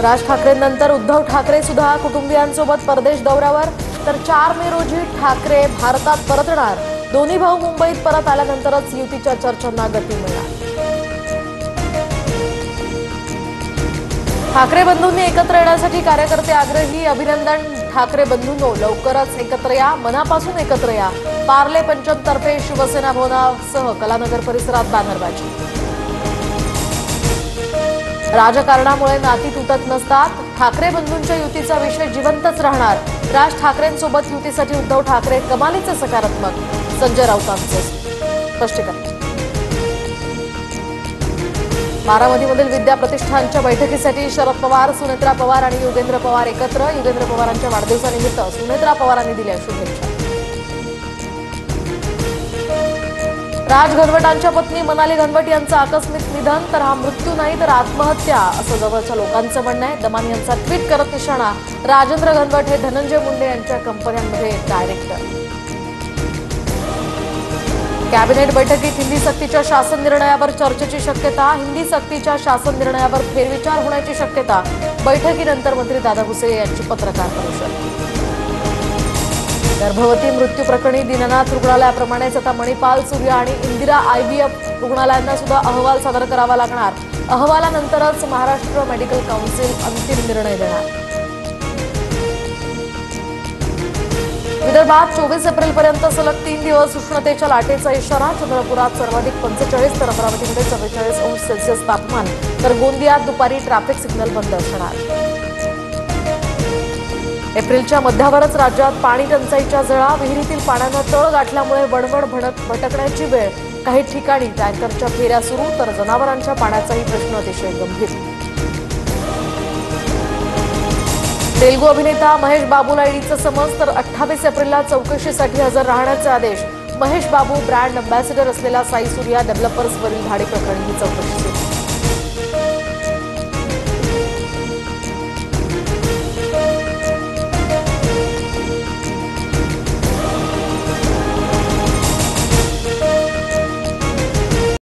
राज ठाकरेंनंतर उद्धव ठाकरे सुद्धा कुटुंबियांसोबत परदेश दौऱ्यावर, तर 4 मे रोजी ठाकरे भारतात परतणार। दोन्ही भाऊ मुंबईत परत आल्यानंतरच युतीच्या चर्चांना गती मिळणार। ठाकरे बंधूंनी एकत्र येण्यासाठी कार्यकर्ते आग्रही, अभिनंदन ठाकरे बंधूंनो, लवकरच एकत्र या, मनापासून एकत्र या। पार्ले पंचम तर्फे शिवसेना भवनासह कलानगर परिसरात बॅनरबाजी। राजकारणामुळे नाती तुटत नसतात, ठाकरे बंधूंच्या युतीचा विषय जिवंतच राहणार। राज ठाकरेंसोबत युतीसाठी उद्धव ठाकरे कमालीचे सकारात्मक, संजय राऊतांचे स्पष्टीकरण। बारामतीमधील विद्या प्रतिष्ठानच्या बैठकीसाठी शरद पवार, सुनेत्रा पवार आणि योगेंद्र पवार एकत्र। योगेंद्र पवारांच्या वाढदिवसानिमित्त सुनेत्रा पवारांनी दिल्या शुभेच्छा। राज घनवटांच्या पत्नी मनाली घनवट यांचं आकस्मिक निधन, तर हा मृत्यू नाही तर आत्महत्या असं जवळच्या लोकांचं म्हणणं आहे। दमानी यांचा ट्विट करत निशाणा, राजेंद्र घनवट हे धनंजय मुंडे यांच्या कंपन्यांमध्ये डायरेक्टर। कॅबिनेट बैठकीत हिंदी सक्तीच्या शासन निर्णयावर चर्चेची शक्यता, हिंदी सक्तीच्या शासन निर्णयावर फेरविचार होण्याची शक्यता। बैठकीनंतर मंत्री दादा भुसे यांची पत्रकार परिषद। गर्भवती मृत्यू प्रकरणी दीनानाथ रुग्णालयाप्रमाणेच आता मणिपाल, सूर्या आणि इंदिरा IVF रुग्णालयांना सुद्धा अहवाल सादर करावा लागणार। अहवालानंतरच महाराष्ट्र मेडिकल काउन्सिल अंतिम निर्णय देणार। विदर्भात 24 एप्रिलपर्यंत सलग 3 दिवस उष्णतेच्या लाटेचा इशारा। चंद्रपुरात सर्वाधिक 45 तर अमरावतीमध्ये 44 अंश सेल्सिअस तापमान, तर गोंदियात दुपारी ट्रॅफिक सिग्नल बंद असणार। एप्रिलच्या मध्यावरच राज्यात पाणी टंचाईच्या झळा, विहिरीतील पाण्यानं तळ गाठल्यामुळे वणवण भटकण्याची वेळ। काही ठिकाणी टँकरच्या फेऱ्या सुरू, तर जनावरांच्या पाण्याचाही प्रश्न अतिशय गंभीर। तेलुगू अभिनेता महेश बाबूला ईडीचं समन्स, तर 28 एप्रिलला चौकशीसाठी हजर राहण्याचे आदेश। महेश बाबू ब्रँड अँबॅसेडर असलेला साई सूर्या डेव्हलपर्सवरील धाडी प्रकरणी ही चौकशी सुरू।